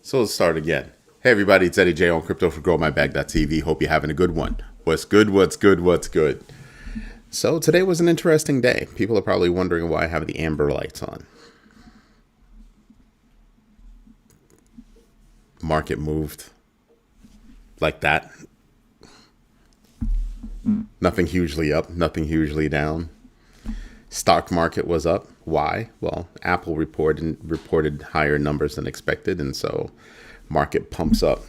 So let's start again. Hey everybody, it's Eddie J on Crypto for GrowMyBag.tv. Hope you're having a good one. What's good, what's good, what's good? So today was an interesting day. People are probably wondering why I have the amber lights on. Market moved like that. Nothing hugely up, nothing hugely down. Stock market was up. Why? Well, Apple reported higher numbers than expected, and so market pumps up.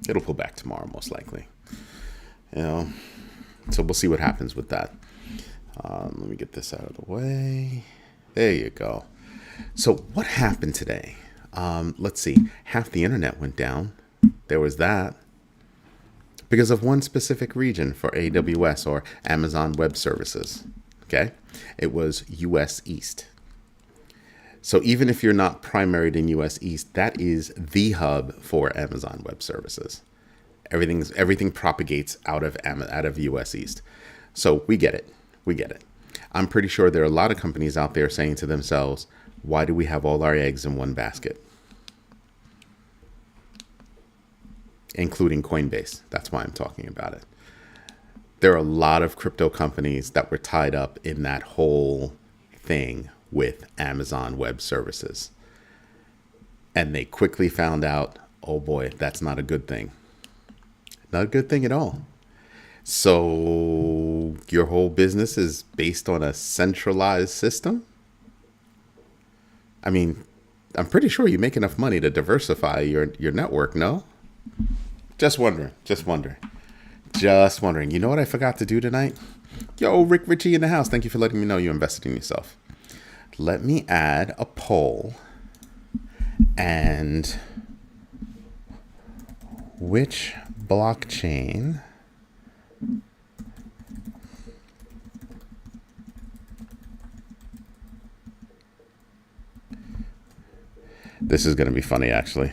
It'll pull back tomorrow, most likely. So we'll see what happens with that. Let me get this out of the way. There you go. So what happened today? Let's see. Half the internet went down. There was that. Because of one specific region for AWS or Amazon Web Services. Okay? It was US East. So even if you're not primaried in US East, that is the hub for Amazon Web Services. Everything propagates out of US East. So we get it. We get it. I'm pretty sure there are a lot of companies out there saying to themselves, why do we have all our eggs in one basket? Including Coinbase. That's why I'm talking about it. There are a lot of crypto companies that were tied up in that whole thing with Amazon Web Services. And they quickly found out, oh boy, that's not a good thing. Not a good thing at all. So your whole business is based on a centralized system? I mean, I'm pretty sure you make enough money to diversify your network, no? Just wondering. You know what I forgot to do tonight? Yo, Rick Ritchie in the house. Thank you for letting me know you invested in yourself. Let me add a poll. And which blockchain this is going to be funny, actually.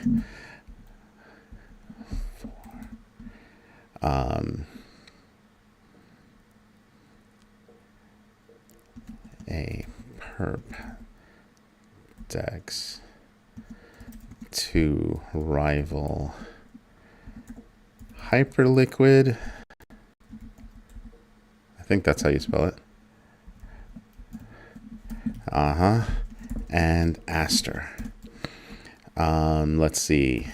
A perp DEX to rival Hyperliquid. I think that's how you spell it. And Aster. Let's see.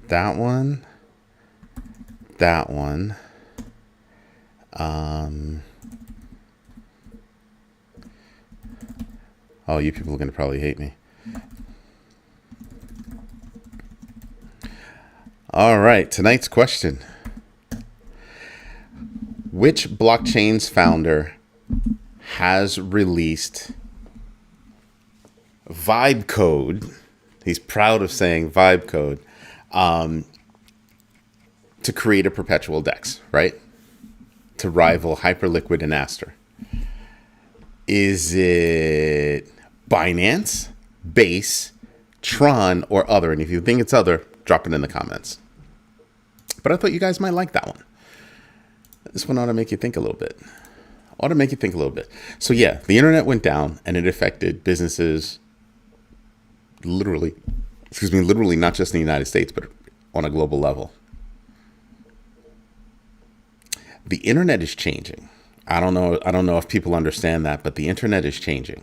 That one. Oh, you people are going to probably hate me. All right, tonight's question. Which blockchain's founder has released vibe code? He's proud of saying vibe code. To create a perpetual DEX, right? To rival Hyperliquid and Aster. Is it Binance, Base, Tron, or other? And if you think it's other, drop it in the comments. But I thought you guys might like that one. This one ought to make you think a little bit. So yeah, the internet went down and it affected businesses literally not just in the United States, but on a global level. The internet is changing. I don't know if people understand that, but the internet is changing.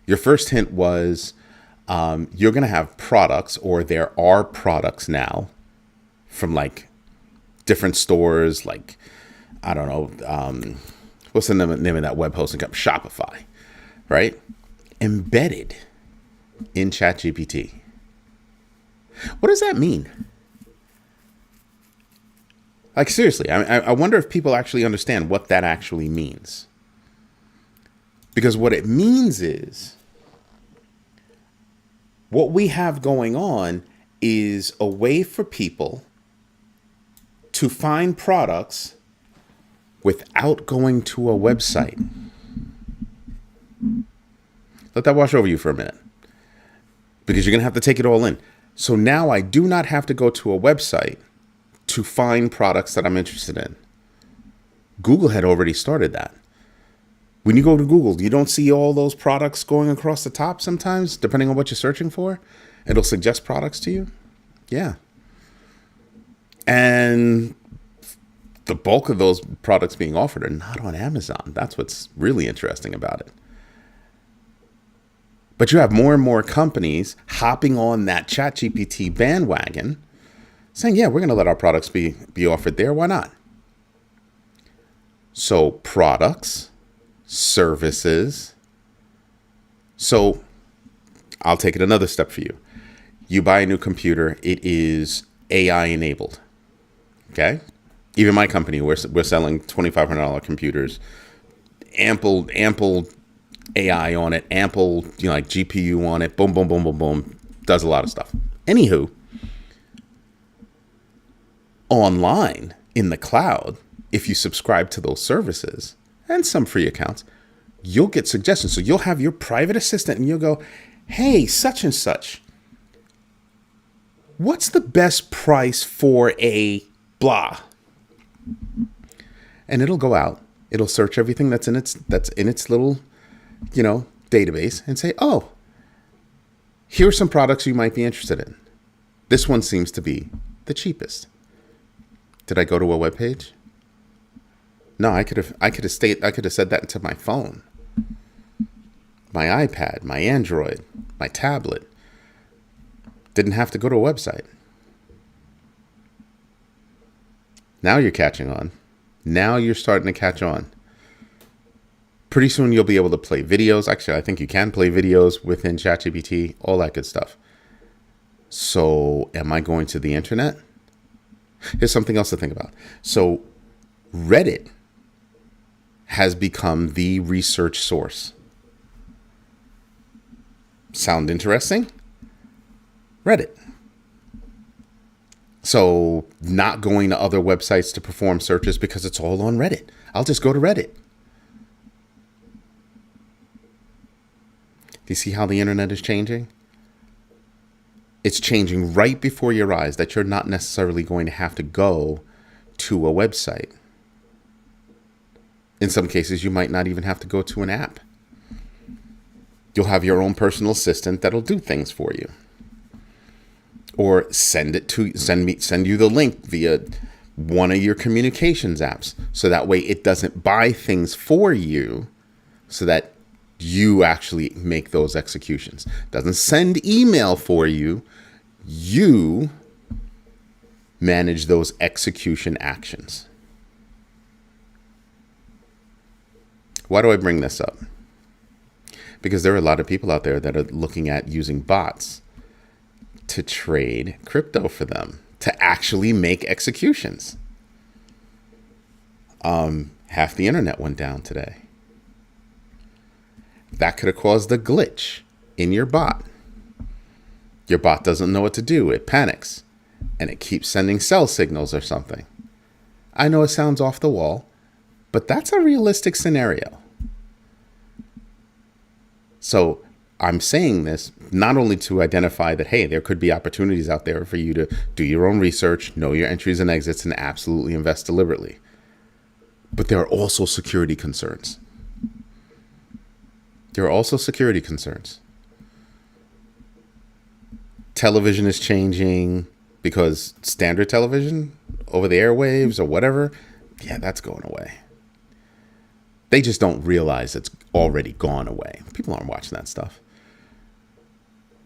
Your first hint was you're going to have products, or there are products now from like different stores, like, I don't know, what's the name of that web hosting company? Shopify, right? Embedded in ChatGPT. What does that mean? Like, seriously, I wonder if people actually understand what that actually means. Because what it means is, what we have going on is a way for people to find products without going to a website. Let that wash over you for a minute, because you're going to have to take it all in. So now I do not have to go to a website to find products that I'm interested in. Google had already started that. When you go to Google, you don't see all those products going across the top sometimes, depending on what you're searching for. It'll suggest products to you. Yeah. And the bulk of those products being offered are not on Amazon. That's what's really interesting about it. But you have more and more companies hopping on that ChatGPT bandwagon saying, yeah, we're going to let our products be offered there. Why not? So products, services. So I'll take it another step for you. You buy a new computer. It is AI enabled. Okay. Even my company, we're selling $2,500 computers, ample AI on it, ample, like GPU on it, boom, boom, boom, boom, boom, does a lot of stuff. Anywho, online in the cloud, if you subscribe to those services and some free accounts, you'll get suggestions. So you'll have your private assistant and you'll go, hey, such and such, what's the best price for a blah? And it'll go out. It'll search everything that's in its little, database and say, oh, here's some products you might be interested in. This one seems to be the cheapest. Did I go to a web page? No, I could have said that into my phone, my iPad, my Android, my tablet. Didn't have to go to a website. Now you're catching on. Now you're starting to catch on. Pretty soon you'll be able to play videos. Actually, I think you can play videos within ChatGPT, all that good stuff. So am I going to the internet? Here's something else to think about. So Reddit has become the research source. Sound interesting? Reddit. So not going to other websites to perform searches because it's all on Reddit. I'll just go to Reddit. Do you see how the internet is changing? It's changing right before your eyes, that you're not necessarily going to have to go to a website. In some cases, you might not even have to go to an app. You'll have your own personal assistant that'll do things for you. Or send you the link via one of your communications apps. So that way it doesn't buy things for you, so that you actually make those executions. Doesn't send email for you. You manage those execution actions. Why do I bring this up? Because there are a lot of people out there that are looking at using bots to trade crypto for them, to actually make executions. Half the internet went down today. That could have caused a glitch in your bot. Your bot doesn't know what to do. It panics and it keeps sending sell signals or something. I know it sounds off the wall, but that's a realistic scenario. So I'm saying this not only to identify that, hey, there could be opportunities out there for you to do your own research, know your entries and exits, and absolutely invest deliberately. But there are also security concerns. Television is changing because standard television over the airwaves or whatever, yeah, that's going away. They just don't realize it's already gone away. People aren't watching that stuff.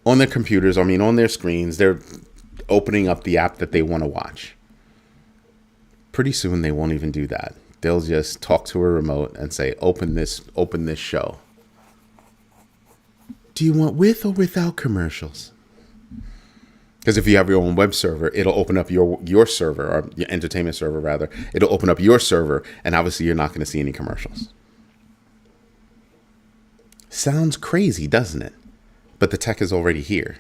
On their computers, on their screens, they're opening up the app that they want to watch. Pretty soon they won't even do that. They'll just talk to a remote and say, open this show. Do you want with or without commercials? Because if you have your own web server, it'll open up your server, or your entertainment server rather. It'll open up your server, and obviously you're not going to see any commercials. Sounds crazy, doesn't it? But the tech is already here.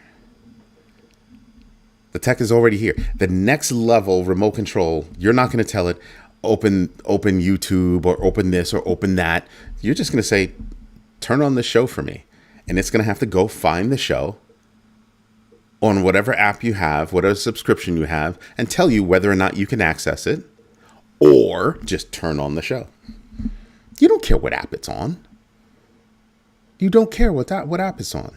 The next level remote control, you're not going to tell it, open YouTube or open this or open that. You're just going to say, turn on the show for me. And it's going to have to go find the show on whatever app you have, whatever subscription you have, and tell you whether or not you can access it, or just turn on the show. You don't care what app it's on. You don't care what app it's on.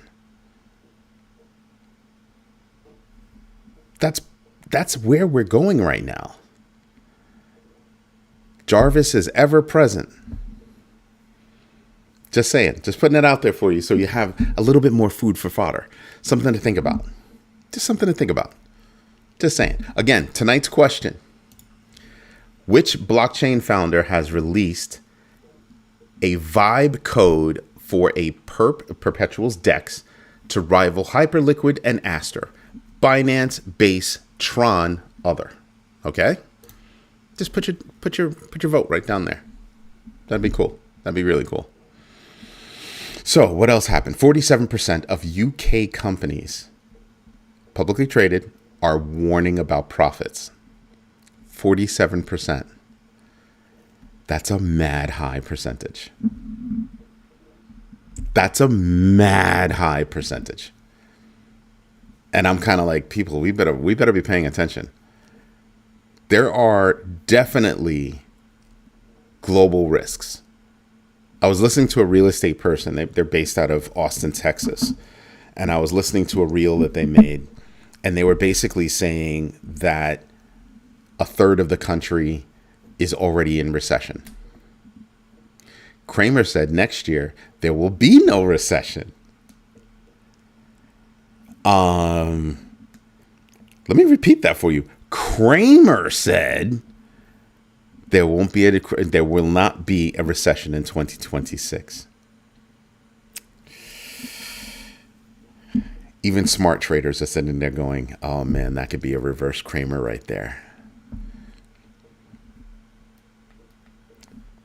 That's that's where we're going right now. Jarvis is ever present. Just saying, just putting it out there for you so you have a little bit more food for fodder. Something to think about. Just something to think about. Just saying. Again, tonight's question. Which blockchain founder has released a vibe code for a perpetuals DEX to rival Hyperliquid and Aster? Binance, Base, Tron, other. Okay? Just put your vote right down there. That'd be cool. That'd be really cool. So what else happened? 47% of UK companies, publicly traded, are warning about profits. 47%. That's a mad high percentage. That's a mad high percentage. And I'm kind of like, people, we better be paying attention. There are definitely global risks. I was listening to a real estate person. They're based out of Austin, Texas. And I was listening to a reel that they made. And they were basically saying that a third of the country is already in recession. Kramer said next year there will be no recession. Let me repeat that for you. Kramer said there will not be a recession in 2026. Even smart traders are sitting there going, oh man, that could be a reverse Kramer right there.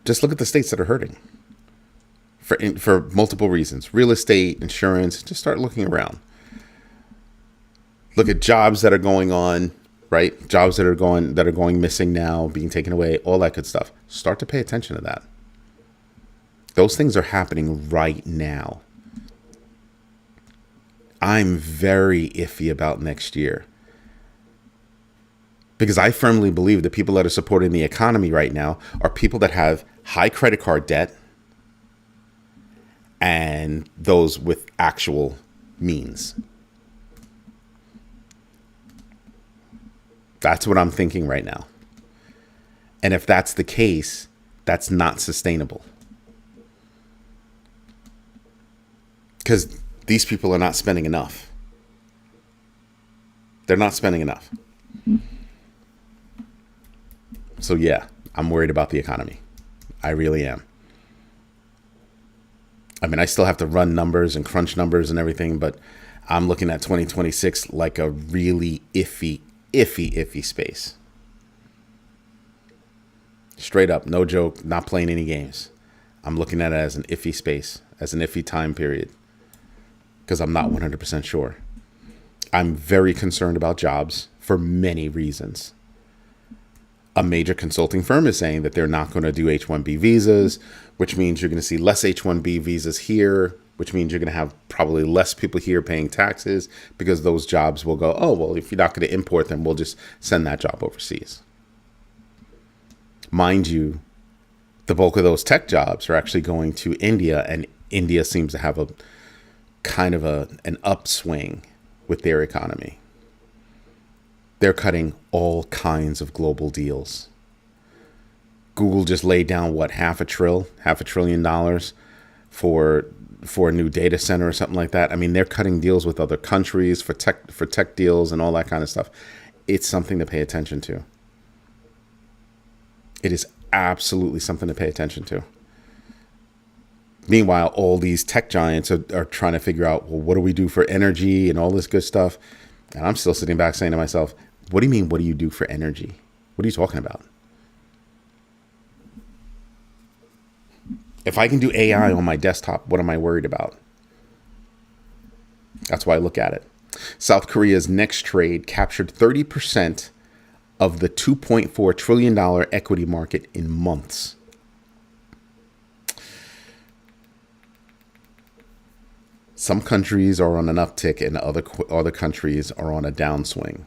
Just look at the states that are hurting for multiple reasons. Real estate, insurance, just start looking around. Look at jobs that are going on, right? Jobs that are going missing now, being taken away, all that good stuff. Start to pay attention to that. Those things are happening right now. I'm very iffy about next year because I firmly believe the people that are supporting the economy right now are people that have high credit card debt and those with actual means. That's what I'm thinking right now. And if that's the case, that's not sustainable. Because these people are not spending enough. They're not spending enough. So yeah, I'm worried about the economy. I really am. I mean, I still have to run numbers and crunch numbers and everything, but I'm looking at 2026 like a really iffy space. Straight up, no joke, not playing any games. I'm looking at it as an iffy space, as an iffy time period, because I'm not 100% sure. I'm very concerned about jobs for many reasons. A major consulting firm is saying that they're not going to do H-1B visas, which means you're going to see less H-1B visas here, which means you're going to have probably less people here paying taxes because those jobs will go, oh, well, if you're not going to import them, we'll just send that job overseas. Mind you, the bulk of those tech jobs are actually going to India, and India seems to have a kind of an upswing with their economy. They're cutting all kinds of global deals. Google just laid down, what, $500 billion for a new data center or something like that. I mean, they're cutting deals with other countries for tech deals and all that kind of stuff. It's something to pay attention to. It is absolutely something to pay attention to. Meanwhile, all these tech giants are trying to figure out, well, what do we do for energy and all this good stuff? And I'm still sitting back saying to myself, what do you mean, what do you do for energy? What are you talking about? If I can do AI on my desktop, what am I worried about? That's why I look at it. South Korea's next trade captured 30% of the $2.4 trillion equity market in months. Some countries are on an uptick and other countries are on a downswing.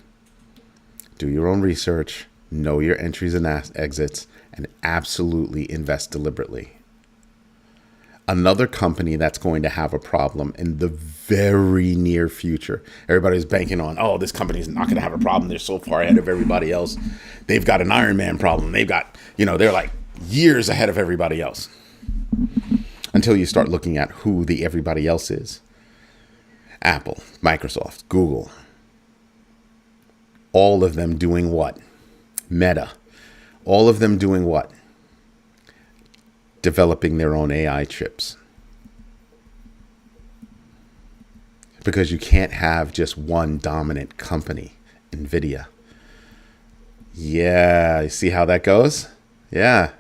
Do your own research, know your entries and exits, and absolutely invest deliberately. Another company that's going to have a problem in the very near future. Everybody's banking on, oh, this company's not going to have a problem. They're so far ahead of everybody else. They've got an Iron Man problem. They've got, they're like years ahead of everybody else. Until you start looking at who the everybody else is. Apple, Microsoft, Google. All of them doing what? Meta. All of them doing what? Developing their own AI chips. Because you can't have just one dominant company, NVIDIA. Yeah, you see how that goes? Yeah.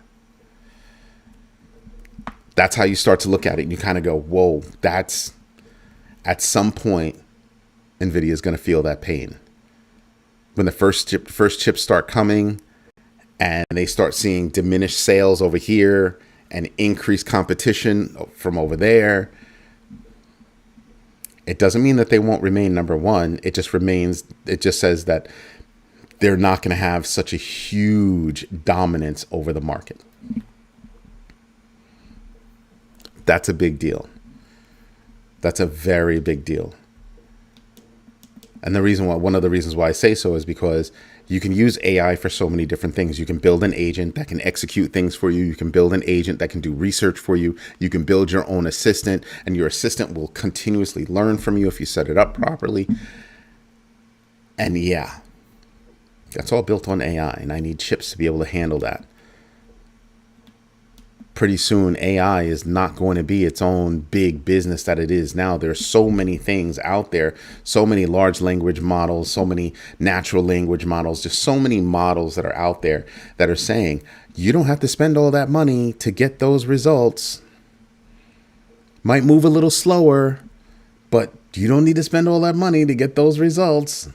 That's how you start to look at it. And you kind of go, whoa, that's, at some point, NVIDIA is going to feel that pain. When the first chips start coming and they start seeing diminished sales over here and increased competition from over there, it doesn't mean that they won't remain number one. It just says that they're not going to have such a huge dominance over the market. That's a big deal. That's a very big deal. And one of the reasons why I say so is because you can use AI for so many different things. You can build an agent that can execute things for you. You can build an agent that can do research for you. You can build your own assistant, and your assistant will continuously learn from you if you set it up properly. And yeah, that's all built on AI, and I need chips to be able to handle that. Pretty soon, AI is not going to be its own big business that it is now. There's so many things out there, so many large language models, so many natural language models, just so many models that are out there that are saying, you don't have to spend all that money to get those results. Might move a little slower, but you don't need to spend all that money to get those results.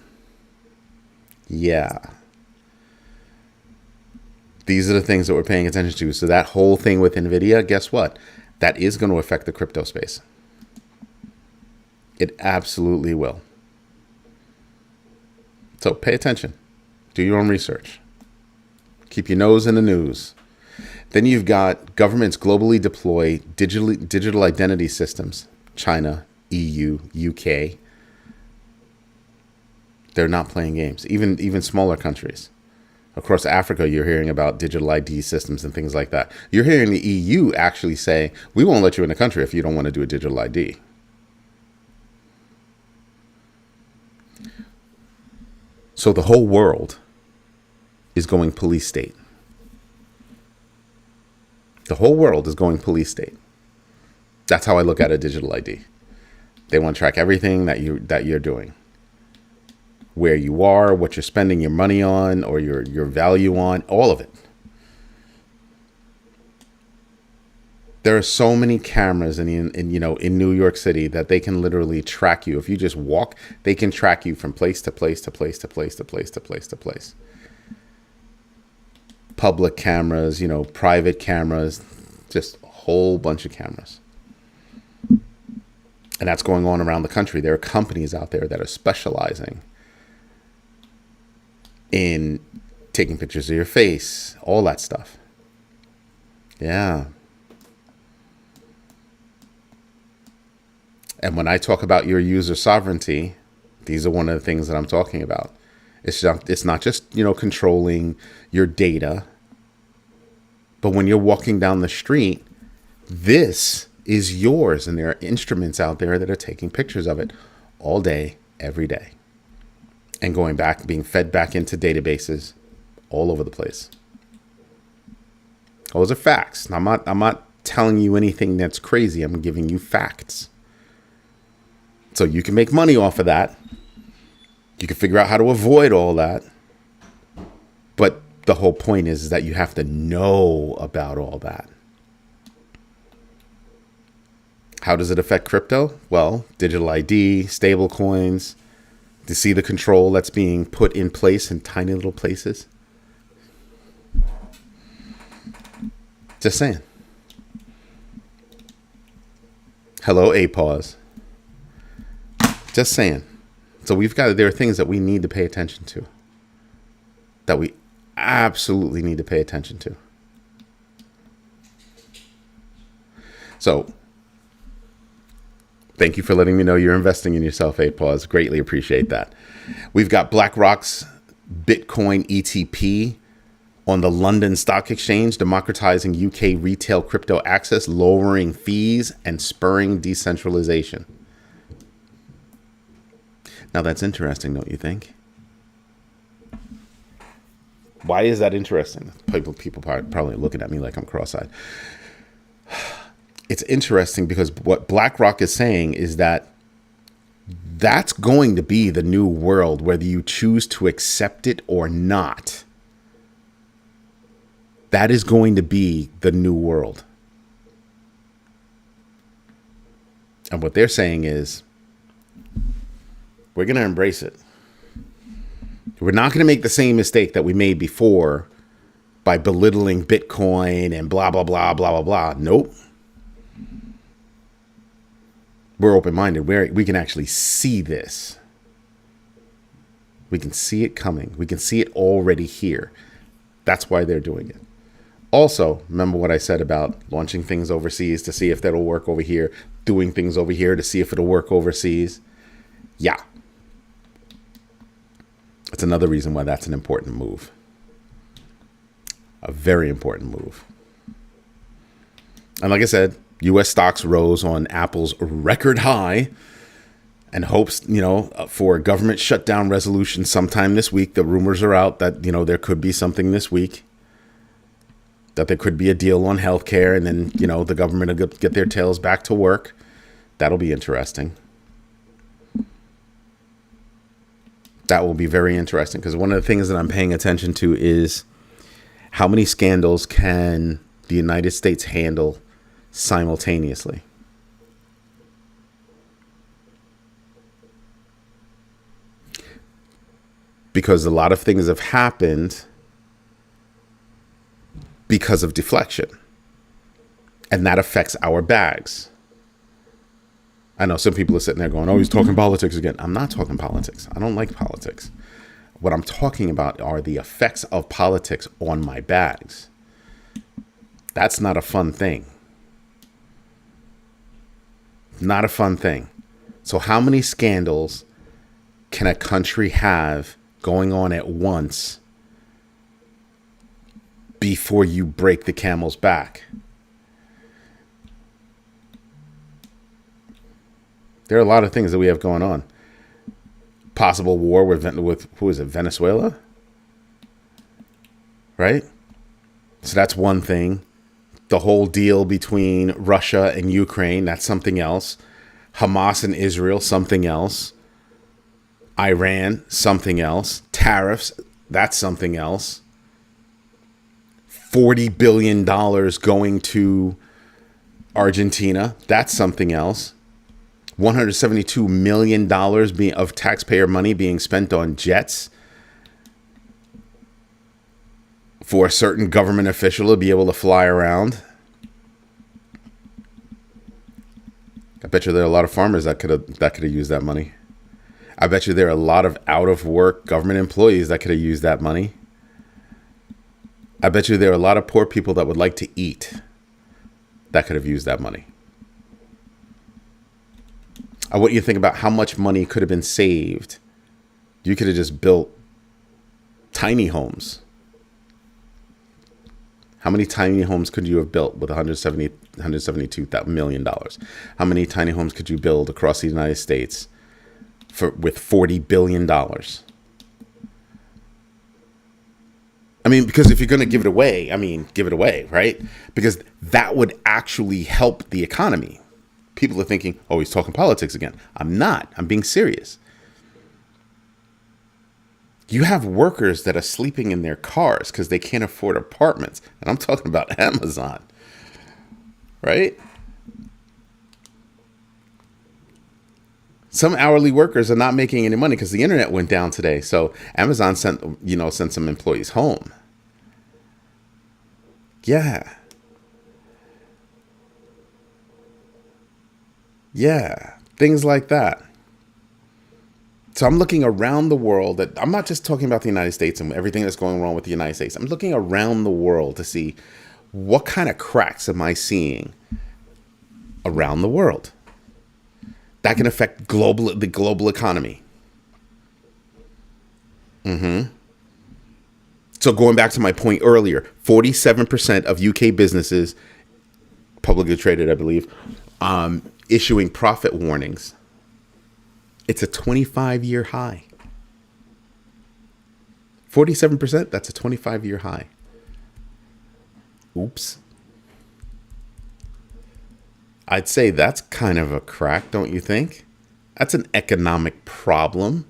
Yeah. These are the things that we're paying attention to. So that whole thing with NVIDIA, guess what? That is going to affect the crypto space. It absolutely will. So pay attention. Do your own research. Keep your nose in the news. Then you've got governments globally deploy digital identity systems. China, EU, UK. They're not playing games. Even smaller countries. Across Africa, you're hearing about digital ID systems and things like that. You're hearing the EU actually say, we won't let you in the country if you don't want to do a digital ID. So the whole world is going police state. The whole world is going police state. That's how I look at a digital ID. They want to track everything that you're doing. Where you are, what you're spending your money on or your value on, all of it. There are so many cameras in New York City that they can literally track you. If you just walk, they can track you from place to place to place to place to place to place to place. Public cameras, private cameras, just a whole bunch of cameras. And that's going on around the country. There are companies out there that are specializing in taking pictures of your face, all that stuff. Yeah. And when I talk about your user sovereignty, these are one of the things that I'm talking about. It's not just, controlling your data, but when you're walking down the street, this is yours. And there are instruments out there that are taking pictures of it all day, every day. And going back, being fed back into databases all over the place. Those are facts. I'm not telling you anything that's crazy. I'm giving you facts. So you can make money off of that. You can figure out how to avoid all that. But the whole point is that you have to know about all that. How does it affect crypto? Well, digital ID, stable coins. To see the control that's being put in place in tiny little places. Just saying. Hello, A-pause. Just saying. So there are things that we need to pay attention to. That we absolutely need to pay attention to. So Thank you for letting me know you're investing in yourself, A-Pause. Greatly appreciate that. We've got BlackRock's Bitcoin ETP on the London Stock Exchange, democratizing UK retail crypto access, lowering fees, and spurring decentralization. Now that's interesting, don't you think? Why is that interesting? People probably looking at me like I'm cross-eyed. It's interesting because what BlackRock is saying is that that's going to be the new world, whether you choose to accept it or not. That is going to be the new world. And what they're saying is, we're going to embrace it. We're not going to make the same mistake that we made before by belittling Bitcoin and blah, blah, blah, blah, blah, blah. Nope. We're open-minded. We can actually see this. We can see it coming. We can see it already here. That's why they're doing it. Also, remember what I said about launching things overseas to see if that'll work over here, doing things over here to see if it'll work overseas. Yeah. It's another reason why that's an important move. A very important move. And like I said, U.S. stocks rose on Apple's record high and hopes, for a government shutdown resolution sometime this week. The rumors are out that, there could be something this week, that there could be a deal on healthcare, and then, the government will get their tails back to work. That'll be interesting. That will be very interesting because one of the things that I'm paying attention to is how many scandals can the United States handle simultaneously. Because a lot of things have happened because of deflection. And that affects our bags. I know some people are sitting there going, oh, he's talking politics again. I'm not talking politics. I don't like politics. What I'm talking about are the effects of politics on my bags. That's not a fun thing. Not a fun thing. So how many scandals can a country have going on at once before you break the camel's back? There are a lot of things that we have going on. Possible war with who is it? Venezuela? Right? So that's one thing. The whole deal between Russia and Ukraine, that's something else. Hamas and Israel, something else. Iran, something else. Tariffs, that's something else. $40 billion going to Argentina, that's something else. $172 million of taxpayer money being spent on jets for a certain government official to be able to fly around. I bet you there are a lot of farmers that could have used that money. I bet you there are a lot of out of work government employees that could have used that money. I bet you there are a lot of poor people that would like to eat that could have used that money. I want you to think about how much money could have been saved. You could have just built tiny homes. How many tiny homes could you have built with $172 million? How many tiny homes could you build across the United States with $40 billion? I mean, because if you're going to give it away, give it away, right? Because that would actually help the economy. People are thinking, oh, he's talking politics again. I'm not. I'm being serious. You have workers that are sleeping in their cars because they can't afford apartments. And I'm talking about Amazon, right? Some hourly workers are not making any money because the internet went down today. So Amazon sent some employees home. Yeah. Yeah, things like that. So I'm looking around the world. I'm not just talking about the United States and everything that's going wrong with the United States. I'm looking around the world to see what kind of cracks am I seeing around the world. That can affect the global economy. So going back to my point earlier, 47% of UK businesses, publicly traded, I believe, issuing profit warnings. It's a 25-year high. 47%, that's a 25-year high. Oops. I'd say that's kind of a crack, don't you think? That's an economic problem.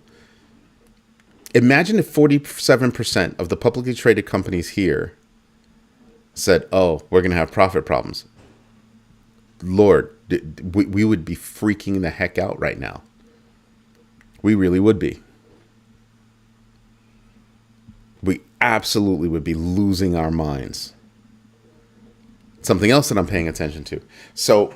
Imagine if 47% of the publicly traded companies here said, oh, we're going to have profit problems. Lord, we would be freaking the heck out right now. We really would be. We absolutely would be losing our minds. Something else that I'm paying attention to. So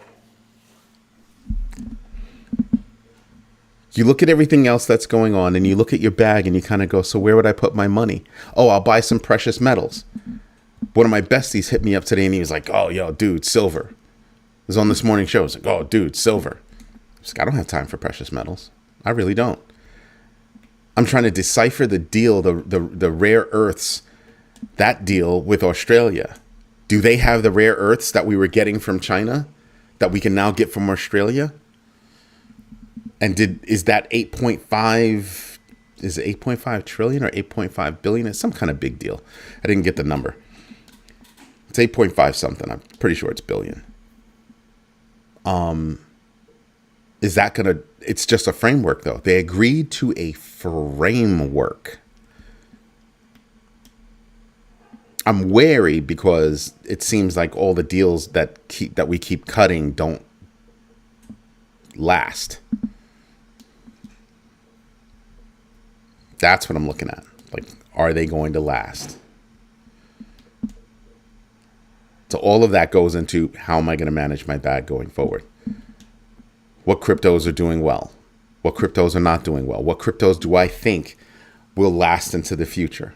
you look at everything else that's going on and you look at your bag and you kind of go, so where would I put my money? Oh, I'll buy some precious metals. One of my besties hit me up today and he was like, oh, yo, dude, silver. It was on this morning show. I was like, oh, dude, silver. I was like, I don't have time for precious metals. I really don't. I'm trying to decipher the deal, the rare earths, that deal with Australia. Do they have the rare earths that we were getting from China that we can now get from Australia? And is that 8.5, is it 8.5 trillion or 8.5 billion? It's some kind of big deal. I didn't get the number. It's 8.5 something. I'm pretty sure it's billion. Is that going to, it's just a framework though. They agreed to a framework. I'm wary because it seems like all the deals that we keep cutting don't last. That's what I'm looking at. Like, are they going to last? So all of that goes into how am I going to manage my bag going forward? What cryptos are doing well? What cryptos are not doing well? What cryptos do I think will last into the future?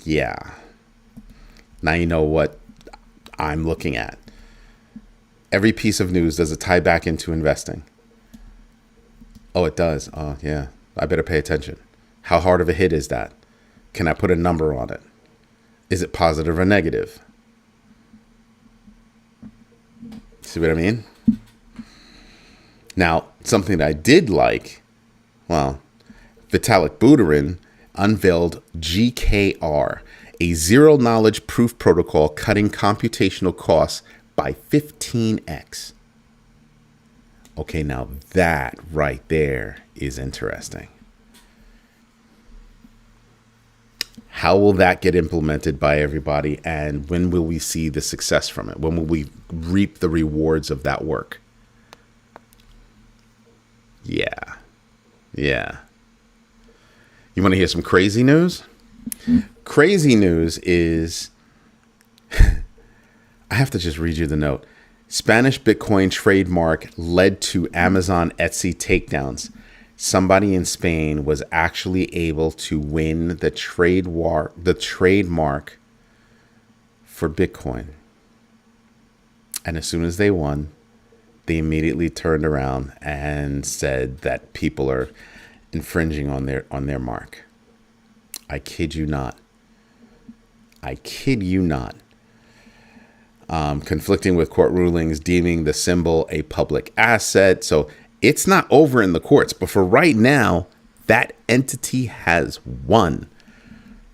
Yeah. Now you know what I'm looking at. Every piece of news, does it tie back into investing? Oh, it does. Oh, yeah. I better pay attention. How hard of a hit is that? Can I put a number on it? Is it positive or negative? See what I mean? Now, something that I did like, well, Vitalik Buterin unveiled GKR, a zero-knowledge proof protocol cutting computational costs by 15x. Okay, now that right there is interesting. How will that get implemented by everybody, and when will we see the success from it? When will we reap the rewards of that work? Yeah. You want to hear some crazy news? Crazy news is, I have to just read you the note. Spanish Bitcoin trademark led to Amazon Etsy takedowns. Somebody in Spain was actually able to win the trademark for Bitcoin. And as soon as they won, they immediately turned around and said that people are infringing on their mark. I kid you not. Conflicting with court rulings, deeming the symbol a public asset. So it's not over in the courts, but for right now, that entity has won.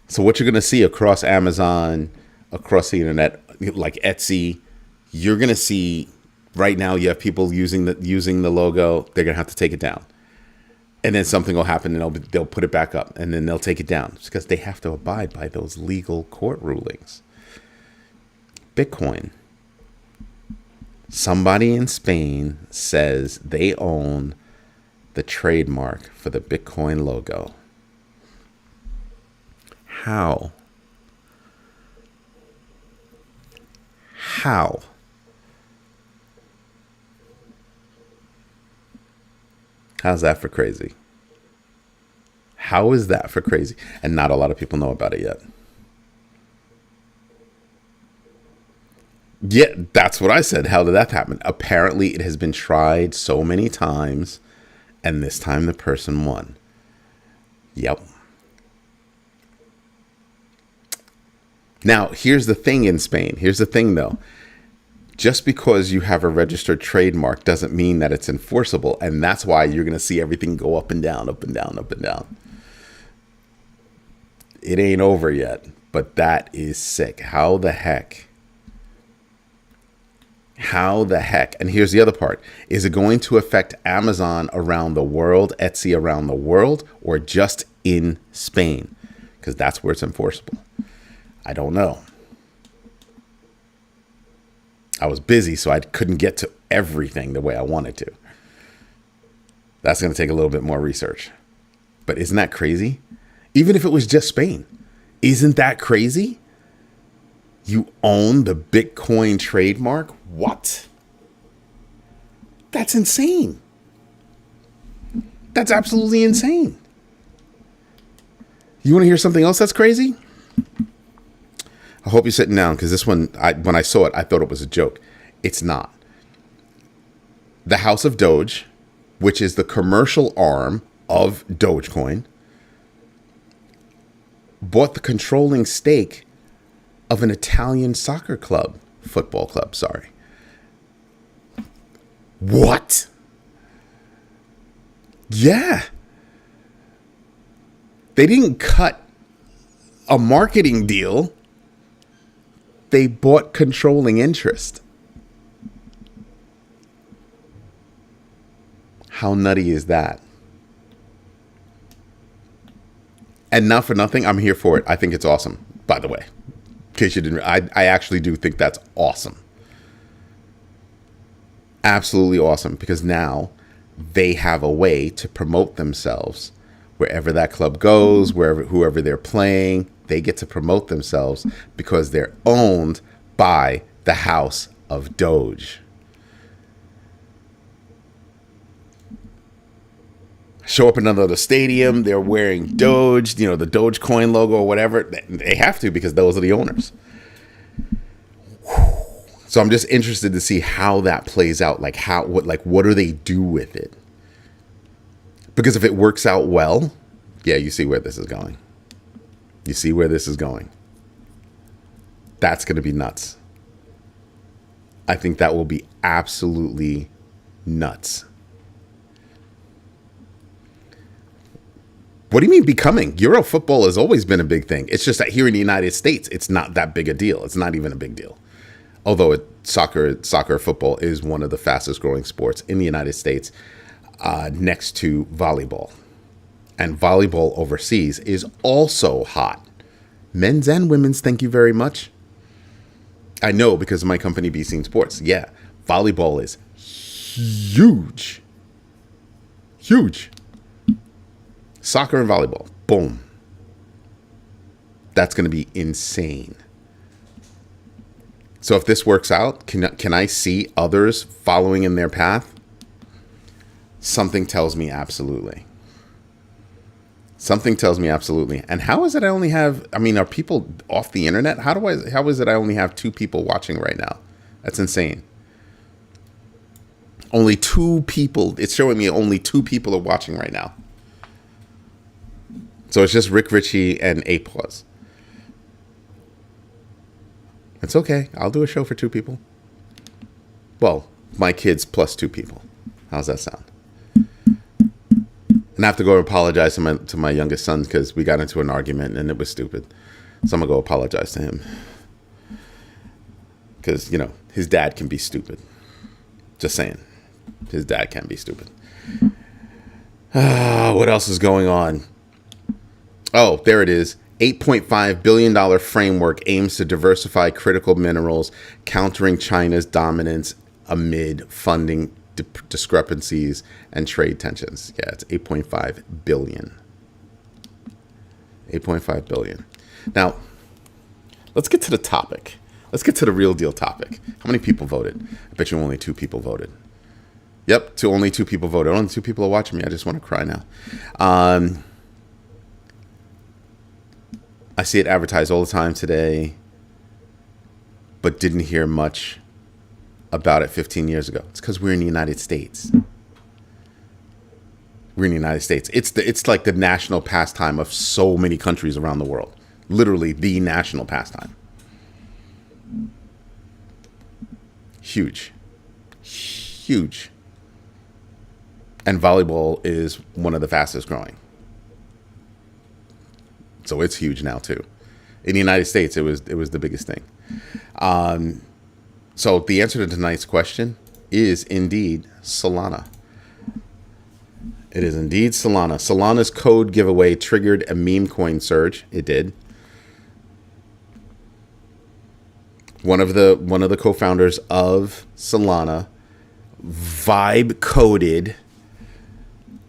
So what you're going to see across Amazon, across the internet, like Etsy, you're going to see right now you have people using the logo. They're going to have to take it down. And then something will happen and they'll put it back up and then they'll take it down. It's because they have to abide by those legal court rulings. Bitcoin. Somebody in Spain says they own the trademark for the Bitcoin logo. How? How's that for crazy? How is that for crazy? And not a lot of people know about it yet. Yeah, that's what I said. How did that happen? Apparently, it has been tried so many times, and this time the person won. Yep. Now, here's the thing in Spain. Here's the thing, though. Just because you have a registered trademark doesn't mean that it's enforceable. And that's why you're going to see everything go up and down, up and down, up and down. It ain't over yet, but that is sick. How the heck? How the heck? And here's the other part. Is it going to affect Amazon around the world, Etsy around the world, or just in Spain? Because that's where it's enforceable. I don't know. I was busy, so I couldn't get to everything the way I wanted to. That's going to take a little bit more research. But isn't that crazy? Even if it was just Spain, isn't that crazy? You own the Bitcoin trademark? What? That's insane. That's absolutely insane. You want to hear something else that's crazy? I hope you're sitting down, because this one, when I saw it, I thought it was a joke. It's not. The House of Doge, which is the commercial arm of Dogecoin, bought the controlling stake of an Italian football club, sorry. What? Yeah. They didn't cut a marketing deal. They bought controlling interest. How nutty is that? And not for nothing, I'm here for it. I think it's awesome, by the way. In case you didn't, I actually do think that's awesome. Absolutely awesome, because now they have a way to promote themselves wherever that club goes, whoever they're playing. They get to promote themselves because they're owned by the House of Doge. Show up in another stadium, they're wearing Doge, the Dogecoin logo or whatever. They have to, because those are the owners. So I'm just interested to see how that plays out. What do they do with it? Because if it works out well, yeah, you see where this is going. You see where this is going. That's going to be nuts. I think that will be absolutely nuts. What do you mean becoming? Euro football has always been a big thing. It's just that here in the United States, it's not that big a deal. It's not even a big deal. Although soccer football is one of the fastest growing sports in the United States, next to volleyball. And volleyball overseas is also hot. Men's and women's, thank you very much. I know, because of my company, Be Seen Sports. Yeah, volleyball is huge. Huge. Soccer and volleyball. Boom. That's going to be insane. So if this works out, can I see others following in their path? Something tells me absolutely. Something tells me absolutely. And how is it I only have, are people off the internet? How is it I only have 2 people watching right now? That's insane. Only 2 people. It's showing me only 2 people are watching right now. So it's just Rick Ritchie and A+. It's okay. I'll do a show for 2 people. Well, my kids plus 2 people. How's that sound? And I have to go apologize to my youngest son, because we got into an argument and it was stupid. So I'm going to go apologize to him. Because, his dad can be stupid. Just saying. His dad can be stupid. What else is going on? Oh, there it is. $8.5 billion framework aims to diversify critical minerals, countering China's dominance amid funding discrepancies and trade tensions. Yeah, it's 8.5 billion. 8.5 billion. Now, let's get to the topic. Let's get to the real deal topic. How many people voted? I bet you only 2 people voted. Yep, only 2 people voted. Only 2 people are watching me. I just want to cry now. I see it advertised all the time today, but didn't hear much about it 15 years ago? It's because we're in the United States. We're in the United States. It's like the national pastime of so many countries around the world. Literally the national pastime. Huge. Huge. And volleyball is one of the fastest growing. So it's huge now too. In the United States, it was the biggest thing. So the answer to tonight's question is indeed Solana. It is indeed Solana. Solana's code giveaway triggered a meme coin surge. It did. One of the co-founders of Solana vibe coded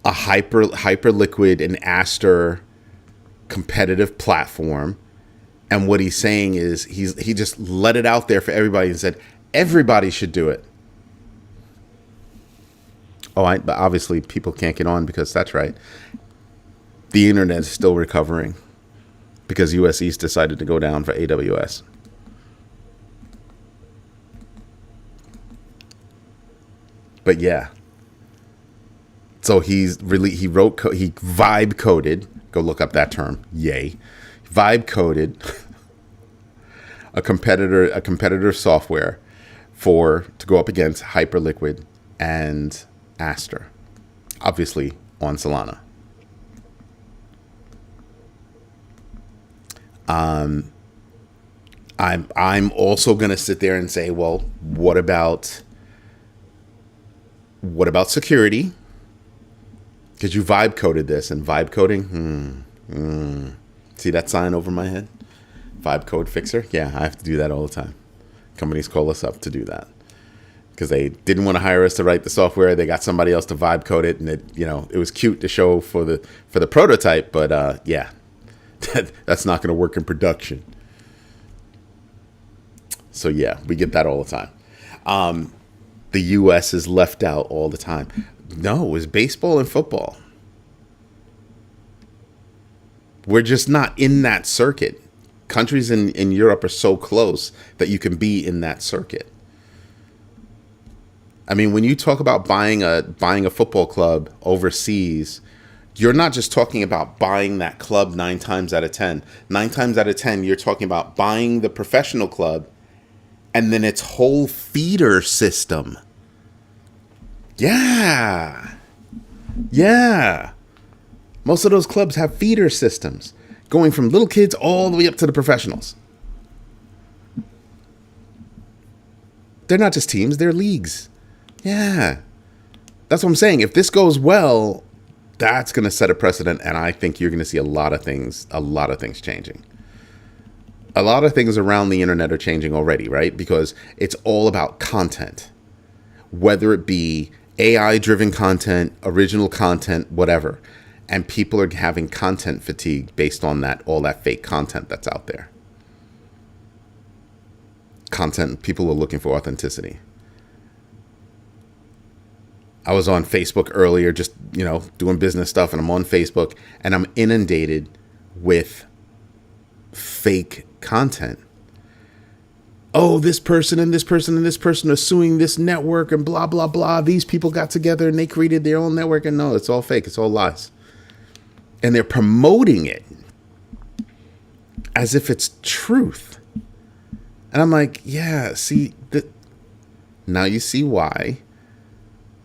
a Hyperliquid and Aster competitive platform, and what he's saying is he just let it out there for everybody and said everybody should do it. But obviously people can't get on because that's right. The internet is still recovering because US East decided to go down for AWS. But yeah. So he vibe coded. Go look up that term. Yay. Vibe coded a competitor software to go up against Hyperliquid and Aster, obviously on Solana. I'm also gonna sit there and say, well, what about security? Because you vibe coded this, and vibe coding, see that sign over my head? Vibe code fixer? Yeah, I have to do that all the time. Companies call us up to do that because they didn't want to hire us to write the software. They got somebody else to vibe code it, and it was cute to show for the prototype, but yeah, that's not going to work in production. So yeah, we get that all the time. The U.S. is left out all the time. No, it was baseball and football. We're just not in that circuit. Countries in Europe are so close that you can be in that circuit. I mean, when you talk about buying a football club overseas, you're not just talking about buying that club 9 times out of 10. 9 times out of 10, you're talking about buying the professional club and then its whole feeder system. Yeah. Most of those clubs have feeder systems going from little kids all the way up to the professionals. They're not just teams, they're leagues. Yeah. That's what I'm saying. If this goes well, that's going to set a precedent, and I think you're going to see a lot of things changing. A lot of things around the internet are changing already, right? Because it's all about content. Whether it be AI-driven content, original content, whatever. And people are having content fatigue based on all that fake content that's out there. Content, people are looking for authenticity. I was on Facebook earlier, just, doing business stuff, and I'm on Facebook, and I'm inundated with fake content. Oh, this person and this person and this person are suing this network and blah, blah, blah. These people got together and they created their own network. And no, it's all fake. It's all lies. And they're promoting it as if it's truth. And I'm like, yeah, see, now you see why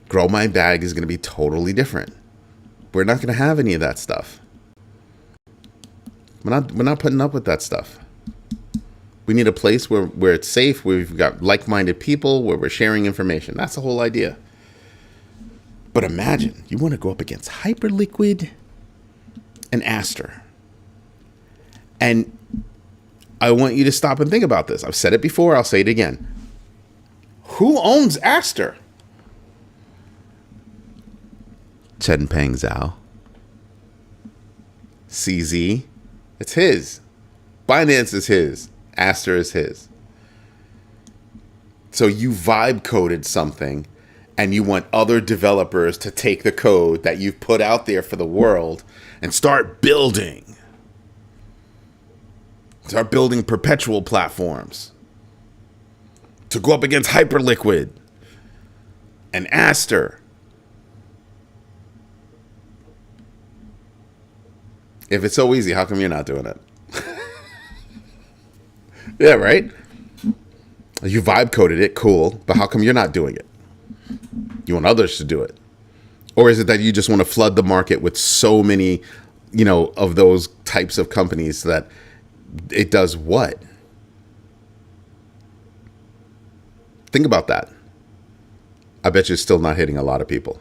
Grow My Bag is going to be totally different. We're not going to have any of that stuff. We're not putting up with that stuff. We need a place where it's safe, where we've got like-minded people, where we're sharing information. That's the whole idea. But imagine, you want to go up against Hyperliquid and Aster. And I want you to stop and think about this. I've said it before, I'll say it again. Who owns Aster? Chengpeng Zhao. CZ. It's his. Binance is his. Aster is his. So you vibe coded something and you want other developers to take the code that you've put out there for the world and start building. Start building perpetual platforms to go up against Hyperliquid and Aster. If it's so easy, how come you're not doing it? Yeah, right? You vibe coded it, cool, but how come you're not doing it? You want others to do it? Or is it that you just want to flood the market with so many, of those types of companies that it does what? Think about that. I bet you're still not hitting a lot of people.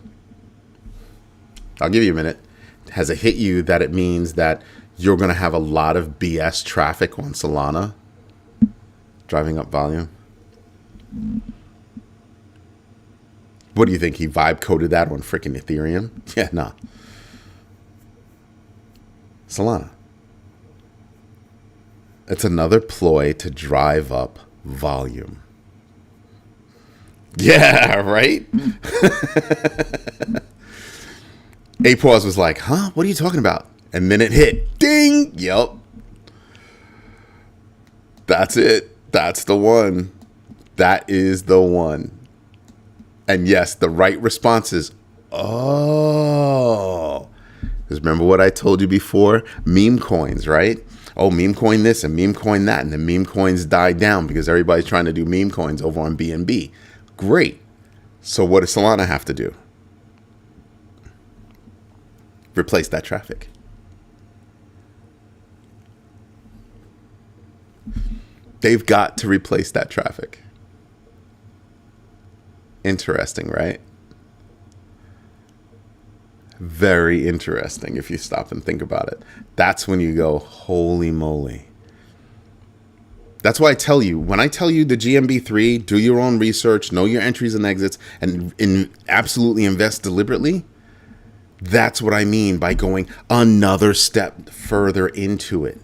I'll give you a minute. Has it hit you that it means that you're going to have a lot of BS traffic on Solana? Driving up volume? What do you think? He vibe coded that on freaking Ethereum? Yeah, nah. Solana. It's another ploy to drive up volume. Yeah, right? A-Pause was like, huh? What are you talking about? And then it hit. Ding! Yep. That's it. That's the one. That is the one. And yes, the right response is, oh. Because remember what I told you before? Meme coins, right? Oh, meme coin this and meme coin that. And the meme coins died down because everybody's trying to do meme coins over on BNB. Great. So what does Solana have to do? Replace that traffic. They've got to replace that traffic. Interesting, right? Very interesting if you stop and think about it. That's when you go, holy moly. That's why I tell you, when I tell you the GMB3, do your own research, know your entries and exits, and absolutely invest deliberately. That's what I mean by going another step further into it.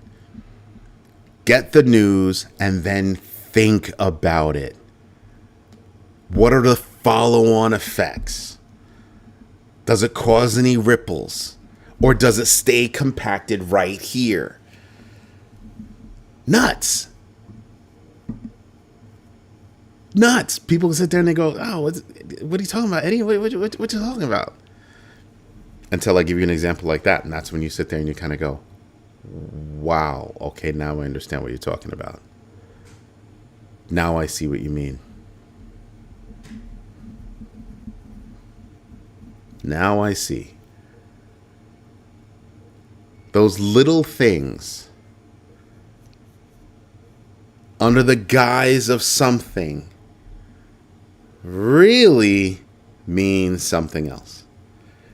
Get the news and then think about it. What are the follow-on effects? Does it cause any ripples? Or does it stay compacted right here? Nuts. Nuts. People sit there and they go, oh, what are you talking about, Eddie? What you talking about? Until I give you an example like that. And that's when you sit there and you kind of go, wow, okay, now I understand what you're talking about. Now I see what you mean. Now I see. Those little things under the guise of something really means something else.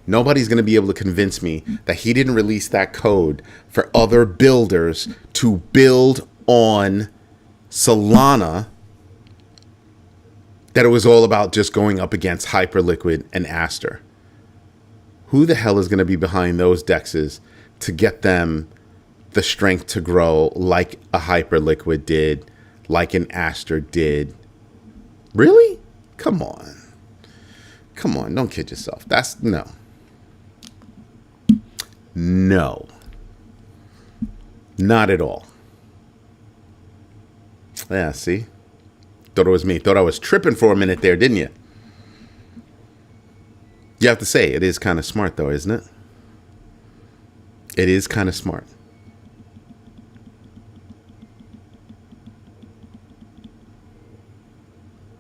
Nobody's going to be able to convince me that he didn't release that code for other builders to build on Solana, that it was all about just going up against Hyperliquid and Aster. Who the hell is going to be behind those dexes to get them the strength to grow like a Hyperliquid did, like an Aster did? Really? Come on. Come on, don't kid yourself. That's no. No. Not at all. Yeah, see? Thought it was me. Thought I was tripping for a minute there, didn't you? You have to say, it is kind of smart though, isn't it? It is kind of smart.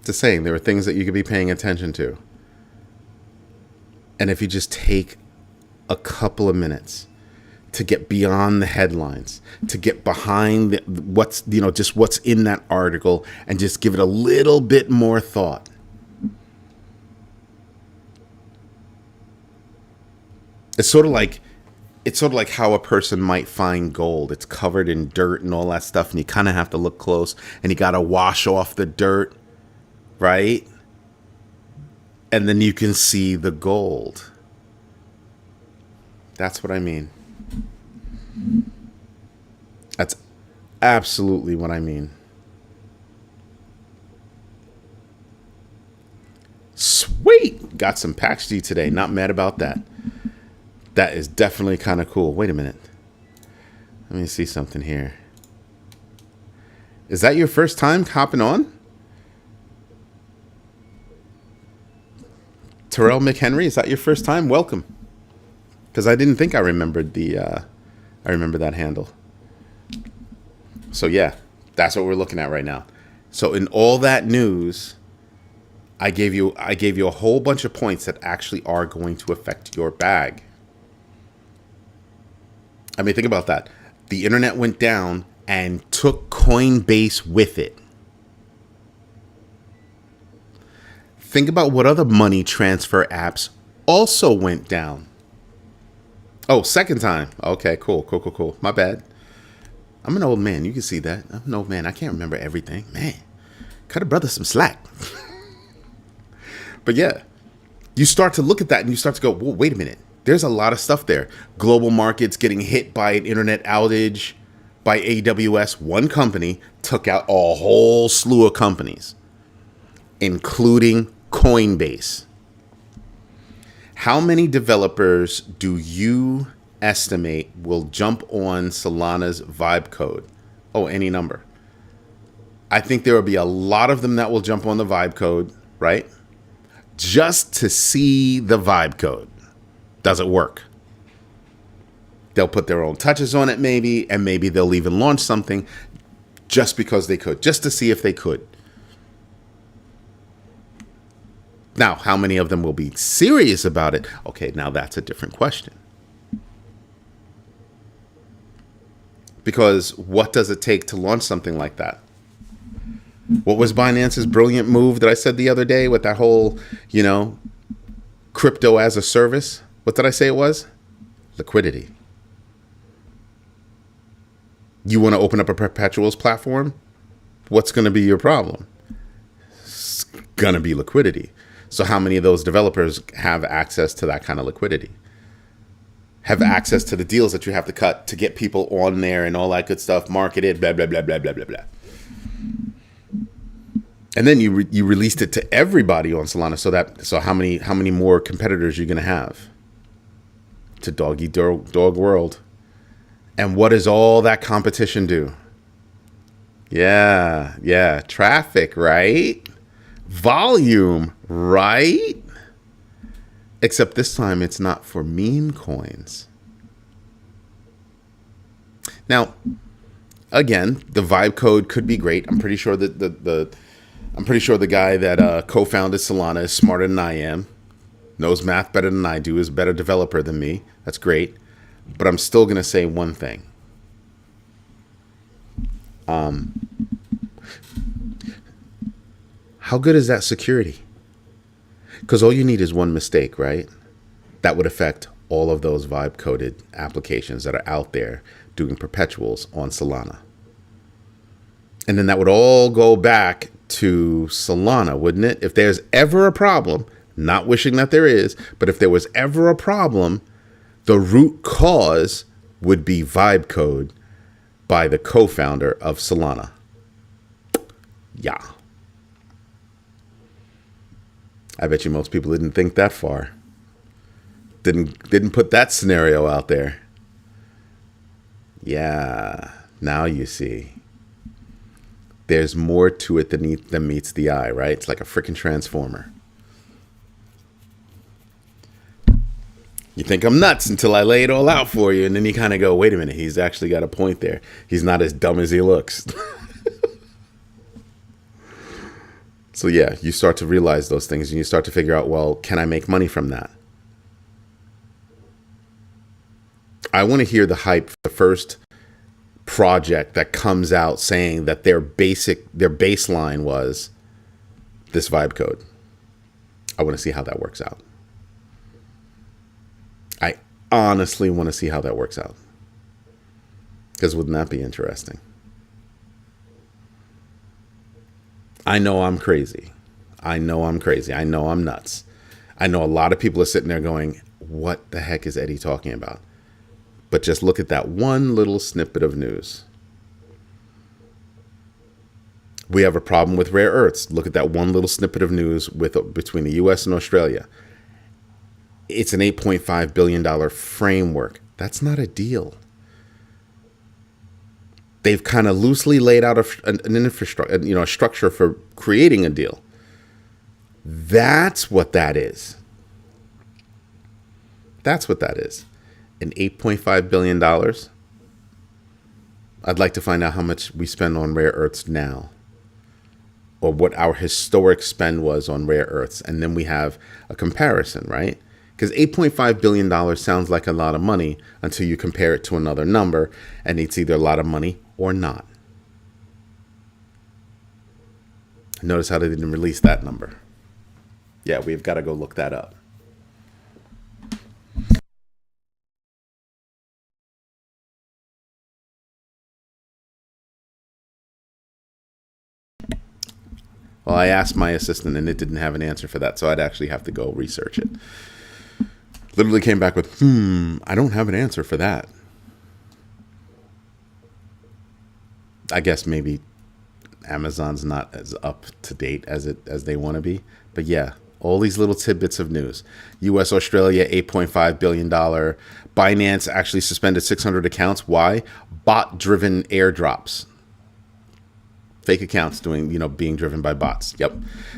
Just saying, there are things that you could be paying attention to. And if you just take a couple of minutes to get beyond the headlines, to get behind what's, just what's in that article, and just give it a little bit more thought. It's sort of like how a person might find gold. It's covered in dirt and all that stuff, and you kind of have to look close, and you got to wash off the dirt, right? And then you can see the gold. That's what I mean. That's absolutely what I mean. Sweet! Got some PAX G today. Not mad about that. That is definitely kind of cool. Wait a minute. Let me see something here. Is that your first time hopping on? Terrell McHenry, is that your first time? Welcome. Because I didn't think I remembered I remember that handle. So yeah, that's what we're looking at right now. So in all that news, I gave you a whole bunch of points that actually are going to affect your bag. I mean, think about that. The internet went down and took Coinbase with it. Think about what other money transfer apps also went down. Oh, second time. Okay, cool. My bad. I'm an old man. You can see that. I'm an old man. I can't remember everything. Man, cut a brother some slack. But yeah, you start to look at that and you start to go, whoa, wait a minute. There's a lot of stuff there. Global markets getting hit by an internet outage by AWS. One company took out a whole slew of companies, including Coinbase. How many developers do you estimate will jump on Solana's vibe code? Oh, any number. I think there will be a lot of them that will jump on the vibe code, right? Just to see the vibe code. Does it work? They'll put their own touches on it maybe, and maybe they'll even launch something just because they could, just to see if they could. Now, how many of them will be serious about it? Okay, now that's a different question. Because what does it take to launch something like that? What was Binance's brilliant move that I said the other day with that whole, crypto as a service? What did I say it was? Liquidity. You want to open up a perpetuals platform? What's going to be your problem? It's going to be liquidity. So how many of those developers have access to that kind of liquidity? Have access to the deals that you have to cut to get people on there and all that good stuff, marketed, blah, blah, blah, blah, blah, blah, blah. And then you released it to everybody on Solana. So how many more competitors are you going to have? To dog world. And what does all that competition do? Yeah. Traffic, right? Volume, right? Except this time it's not for meme coins. Now, again, the vibe code could be great. I'm pretty sure that the guy that co-founded Solana is smarter than I am, knows math better than I do, is a better developer than me. That's great. But I'm still going to say one thing. How good is that security? Because all you need is one mistake, right? That would affect all of those vibe coded applications that are out there doing perpetuals on Solana. And then that would all go back to Solana, wouldn't it? If there's ever a problem, not wishing that there is, but if there was ever a problem, the root cause would be vibe code by the co-founder of Solana. Yeah. I bet you most people didn't think that far. Didn't put that scenario out there. Yeah, now you see. There's more to it than meets the eye, right? It's like a freaking transformer. You think I'm nuts until I lay it all out for you, and then you kind of go, wait a minute, he's actually got a point there. He's not as dumb as he looks. So yeah, you start to realize those things, and you start to figure out, well, can I make money from that? I want to hear the hype for the first project that comes out saying that their baseline was this vibe code. I want to see how that works out. I honestly want to see how that works out. Because wouldn't that be interesting? I know I'm crazy. I know I'm nuts. I know a lot of people are sitting there going, what the heck is Eddie talking about? But just look at that one little snippet of news. We have a problem with rare earths. Look at that one little snippet of news between the US and Australia. It's an $8.5 billion framework. That's not a deal. They've kind of loosely laid out an infrastructure, a structure for creating a deal. That's what that is. That's what that is. And $8.5 billion. I'd like to find out how much we spend on rare earths now, or what our historic spend was on rare earths. And then we have a comparison, right? Because $8.5 billion sounds like a lot of money until you compare it to another number, and it's either a lot of money or not. Notice how they didn't release that number. Yeah, we've got to go look that up. Well, I asked my assistant and it didn't have an answer for that, so I'd actually have to go research it. Literally came back with, I don't have an answer for that. I guess maybe Amazon's not as up to date as they want to be. But yeah, all these little tidbits of news. US, Australia, $8.5 billion. Binance actually suspended 600 accounts. Why? Bot-driven airdrops. Fake accounts being driven by bots. Yep.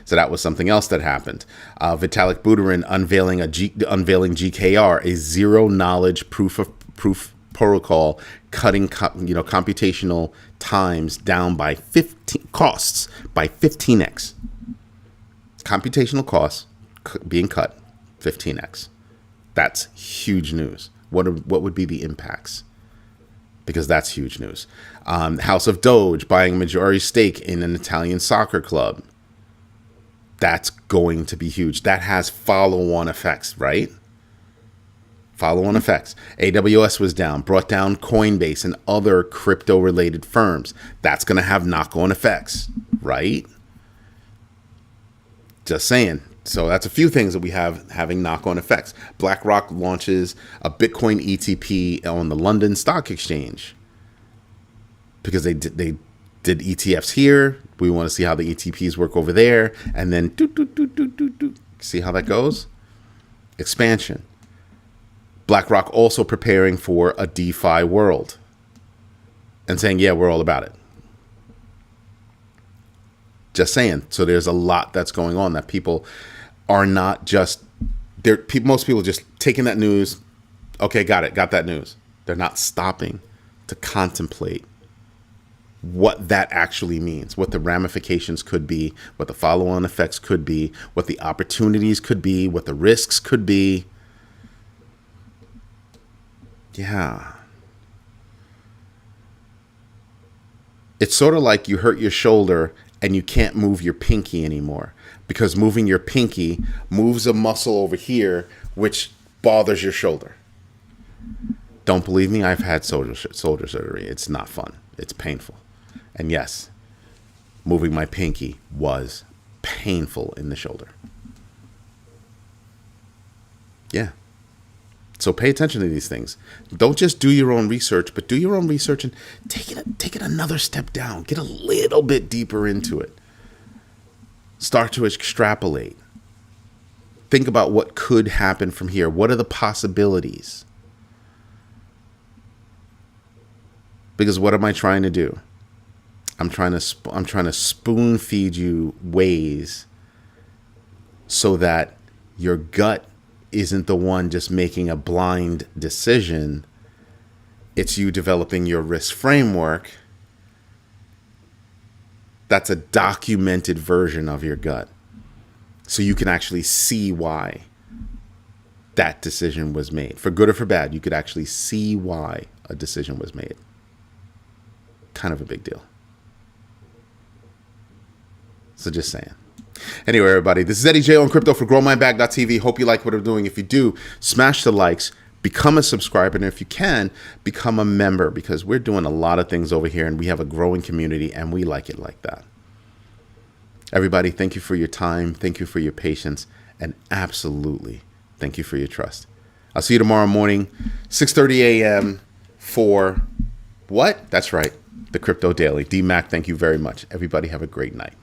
So that was something else that happened. Vitalik Buterin unveiling GKR, a zero knowledge proof protocol, cutting computational times down by 15x. Computational costs being cut 15x. That's huge news. What would be the impacts? Because that's huge news. House of Doge buying a majority stake in an Italian soccer club. That's going to be huge. That has follow-on effects, right? Follow-on effects. AWS was down, brought down Coinbase and other crypto-related firms. That's going to have knock-on effects, right? Just saying. So that's a few things that we have having knock-on effects. BlackRock launches a Bitcoin ETP on the London Stock Exchange because they did ETFs here. We want to see how the ETPs work over there, and then see how that goes. Expansion. BlackRock also preparing for a DeFi world and saying, yeah, we're all about it. Just saying. So there's a lot that's going on that people are not just there. Most people just taking that news. Okay, got that news. They're not stopping to contemplate what that actually means, what the ramifications could be, what the follow-on effects could be, what the opportunities could be, what the risks could be. Yeah. It's sort of like you hurt your shoulder and you can't move your pinky anymore, because moving your pinky moves a muscle over here, which bothers your shoulder. Don't believe me? I've had shoulder surgery. It's not fun. It's painful. And yes, moving my pinky was painful in the shoulder. Yeah. So pay attention to these things. Don't just do your own research, but do your own research and take it another step down. Get a little bit deeper into it. Start to extrapolate. Think about what could happen from here. What are the possibilities? Because what am I trying to do? I'm trying to spoon feed you ways so that your gut isn't the one just making a blind decision. It's you developing your risk framework. That's a documented version of your gut. So you can actually see why that decision was made. For good or for bad, you could actually see why a decision was made. Kind of a big deal. So just saying. Anyway, everybody, this is Eddie J on Crypto for GrowMyBag.tv. Hope you like what I'm doing. If you do, smash the likes, become a subscriber, and if you can, become a member, because we're doing a lot of things over here and we have a growing community and we like it like that. Everybody, thank you for your time. Thank you for your patience. And absolutely, thank you for your trust. I'll see you tomorrow morning, 6:30 a.m. for what? That's right, the Crypto Daily. D-Mac, thank you very much. Everybody have a great night.